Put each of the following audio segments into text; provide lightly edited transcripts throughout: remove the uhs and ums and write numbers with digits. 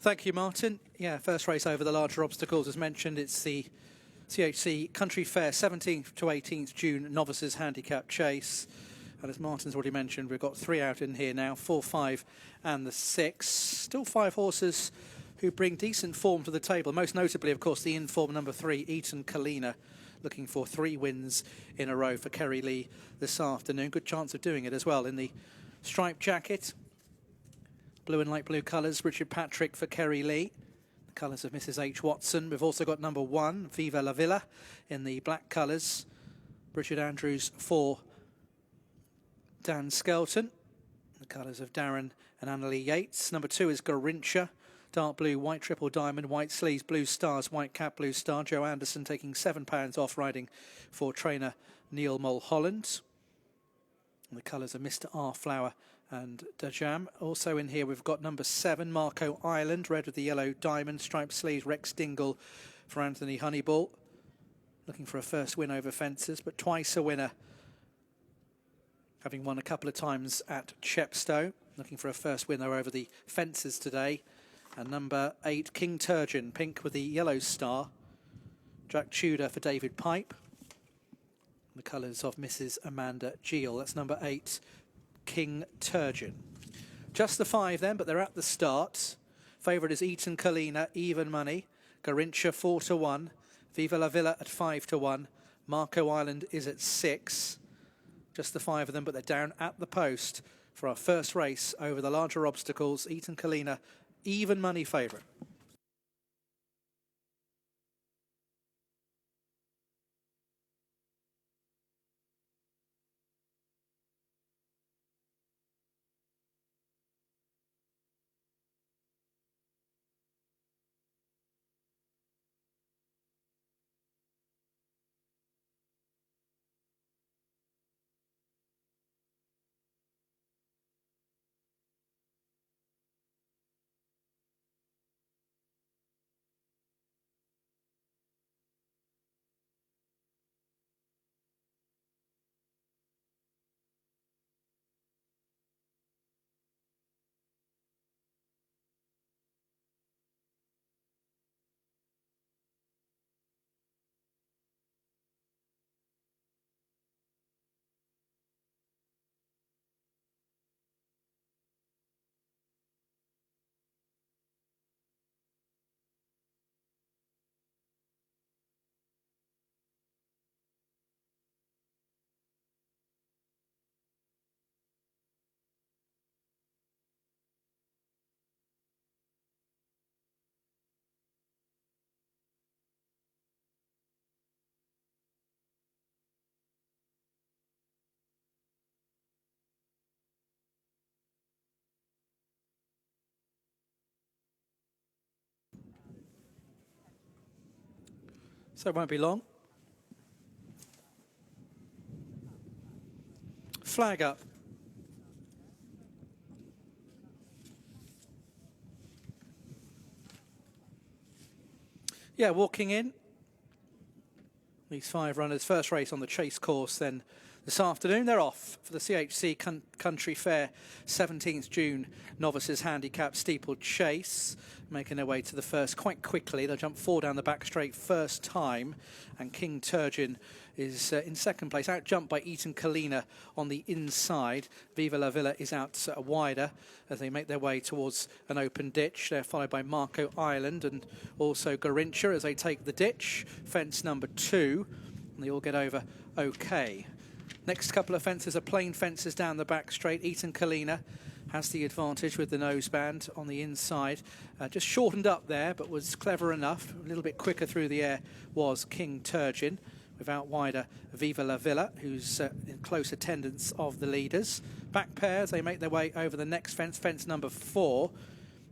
Thank you, Martin. Yeah, first race over the larger obstacles, as mentioned. It's the CHC Country Fair, 17th to 18th June Novices Handicap Chase. And as Martin's already mentioned, we've got 3 out in here now, 4, 5 and the 6. Still 5 horses who bring decent form to the table. Most notably, of course, the in-form number 3, Eton Kalina, looking for 3 wins in a row for Kerry Lee this afternoon. Good chance of doing it as well in the striped jacket. Blue and light blue colours, Richard Patrick for Kerry Lee. The colours of Mrs. H. Watson. We've also got number 1, Viva la Villa, in the black colours. Richard Andrews for Dan Skelton. The colours of Darren and Annalie Yates. Number 2 is Garincha. Dark blue, white triple diamond, white sleeves, blue stars, white cap, blue star. Joe Anderson taking £7 off, riding for trainer Neil Mulholland. And the colours of Mr. R. Flower and Dajam. Also in here we've got number 7, Marco Island, red with the yellow diamond, striped sleeves, Rex Dingle for Anthony Honeyball. Looking for a first win over fences, but twice a winner, having won a couple of times at Chepstow. Looking for a first winner over the fences today. And number 8, King Turgeon, pink with the yellow star. Jack Tudor for David Pipe. The colours of Mrs. Amanda Geel. That's number 8, King Turgeon. Just the 5 then, but they're at the start. Favourite is Eton Kalina, even money. Garincha 4 to 1. Viva la Villa at 5 to 1. Marco Island is at 6. Just the 5 of them, but they're down at the post for our first race over the larger obstacles. Eton Kalina, even money favourite. So it won't be long. Flag up. Yeah, walking in. These 5 runners, first race on the chase course then this afternoon. They're off for the CHC Country Fair, 17th June Novices Handicap Steeple Chase. Making their way to the first quite quickly. They'll jump 4 down the back straight first time. And King Turgeon is in second place, out jumped by Eton Kalina on the inside. Viva la Villa is out wider as they make their way towards an open ditch. They're followed by Marco Island and also Garincha as they take the ditch. Fence number 2, and they all get over okay. Next couple of fences are plain fences down the back straight. Eton Kalina has the advantage with the noseband on the inside. Just shortened up there, but was clever enough. A little bit quicker through the air was King Turgeon, without wider Viva la Villa, who's in close attendance of the leaders. Back pairs, they make their way over the next fence, fence number 4.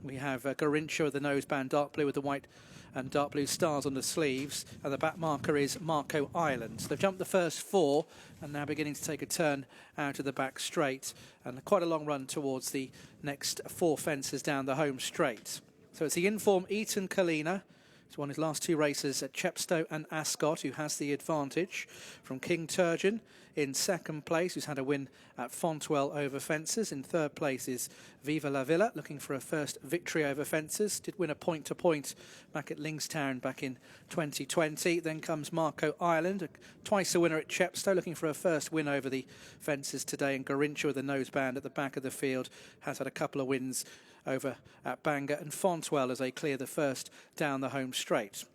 We have Garincha with the noseband, dark blue with the white and dark blue stars on the sleeves, and the back marker is Marco Island. So they've jumped the first 4 and now beginning to take a turn out of the back straight, and quite a long run towards the next 4 fences down the home straight. So it's the in-form Eton Kalina. He's won his last 2 races at Chepstow and Ascot, who has the advantage from King Turgeon in second place, who's had a win at Fontwell over fences. In third place is Viva La Villa, looking for a first victory over fences. Did win a point-to-point back at Lingstown back in 2020. Then comes Marco Ireland, twice a winner at Chepstow, looking for a first win over the fences today. And Garincha with a noseband at the back of the field has had a couple of wins over at Bangor and Fontwell as they clear the first down the home straight.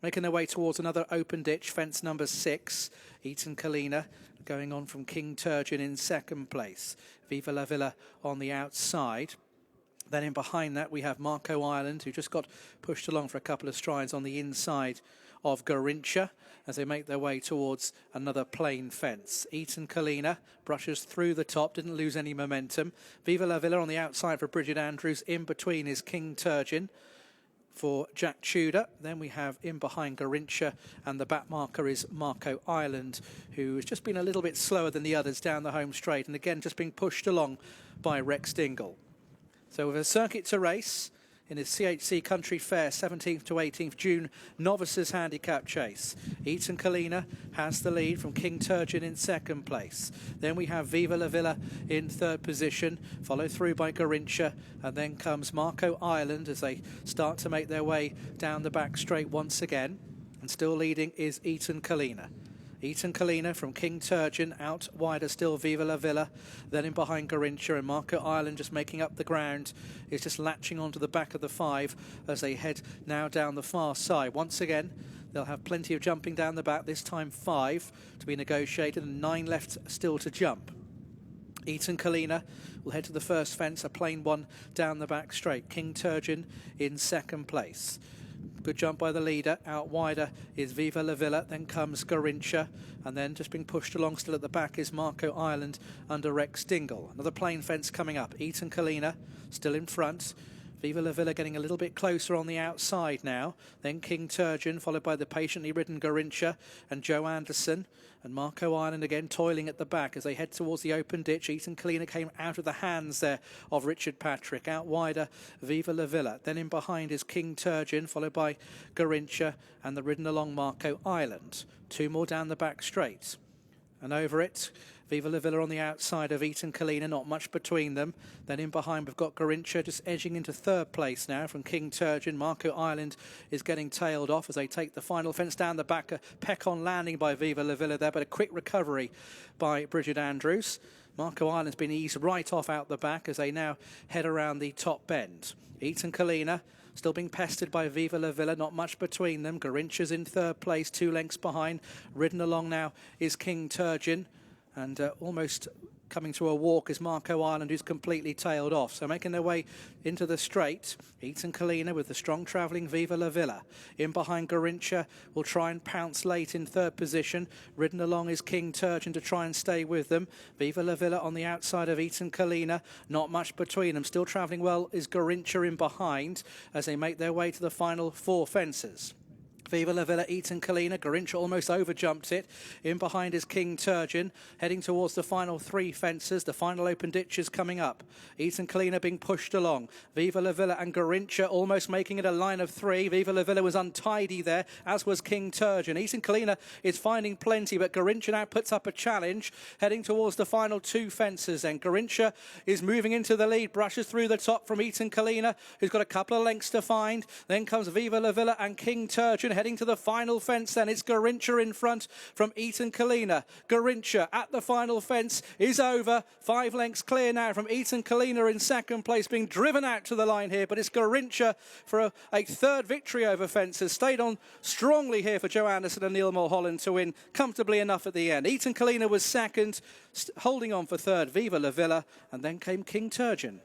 Making their way towards another open ditch, fence number 6, Eton Kalina going on from King Turgeon in second place. Viva La Villa on the outside. Then in behind that we have Marco Ireland, who just got pushed along for a couple of strides on the inside of Garincha as they make their way towards another plain fence. Eton Kalina brushes through the top, didn't lose any momentum. Viva La Villa on the outside for Bridget Andrews. In between is King Turgeon for Jack Tudor. Then we have in behind Garincha, and the back marker is Marco Ireland, who has just been a little bit slower than the others down the home straight, and again just being pushed along by Rex Dingle. So with a circuit to race in his CHC Country Fair 17th to 18th June Novices Handicap Chase, Eton Kalina has the lead from King Turgeon in second place. Then we have Viva La Villa in third position, followed through by Garincha, and then comes Marco Ireland as they start to make their way down the back straight once again. And still leading is Eton Kalina. Eton Kalina from King Turgeon, out wider still Viva La Villa, then in behind Garincha, and Marco Ireland just making up the ground, is just latching onto the back of the 5 as they head now down the far side. Once again, they'll have plenty of jumping down the back, this time 5 to be negotiated and 9 left still to jump. Eton Kalina will head to the first fence, a plain one down the back straight. King Turgeon in second place. Good jump by the leader. Out wider is Viva La Villa, then comes Garincha, and then just being pushed along still at the back is Marco Ireland under Rex Dingle. Another plain fence coming up. Eton Kalina still in front. Viva La Villa getting a little bit closer on the outside now. Then King Turgeon, followed by the patiently ridden Garincha and Joe Anderson. And Marco Ireland again toiling at the back as they head towards the open ditch. Eton Kalina came out of the hands there of Richard Patrick. Out wider, Viva La Villa. Then in behind is King Turgeon, followed by Garincha and the ridden along Marco Ireland. 2 more down the back straight. And over it, Viva La Villa on the outside of Eton Kalina, not much between them. Then in behind we've got Garincha just edging into third place now from King Turgeon. Marco Ireland is getting tailed off as they take the final fence down the back. A peck on landing by Viva La Villa there, but a quick recovery by Bridget Andrews. Marco Ireland's been eased right off out the back as they now head around the top bend. Eton Kalina still being pestered by Viva La Villa, not much between them. Garincha's in third place, 2 lengths behind. Ridden along now is King Turgeon. And almost coming to a walk is Marco Ireland, who's completely tailed off. So making their way into the straight, Eton Kalina with the strong travelling Viva La Villa. In behind Garincha will try and pounce late in third position. Ridden along is King Turgeon to try and stay with them. Viva La Villa on the outside of Eton Kalina, not much between them. Still travelling well is Garincha in behind as they make their way to the final 4 fences. Viva La Villa, Eton Kalina. Garincha almost overjumped it. In behind is King Turgeon, heading towards the final 3 fences. The final open ditch is coming up. Eton Kalina being pushed along. Viva La Villa and Garincha almost making it a line of 3. Viva La Villa was untidy there, as was King Turgeon. Eton Kalina is finding plenty, but Garincha now puts up a challenge, heading towards the final 2 fences. And Garincha is moving into the lead, brushes through the top from Eton Kalina, who's got a couple of lengths to find. Then comes Viva La Villa and King Turgeon, heading to the final fence. Then it's Garincha in front from Eton Kalina. Garincha at the final fence is over. 5 lengths clear now from Eton Kalina in second place, being driven out to the line here, but it's Garincha for a third victory over fences. Stayed on strongly here for Joe Anderson and Neil Mulholland to win comfortably enough at the end. Eton Kalina was second, holding on for third, Viva La Villa, and then came King Turgeon.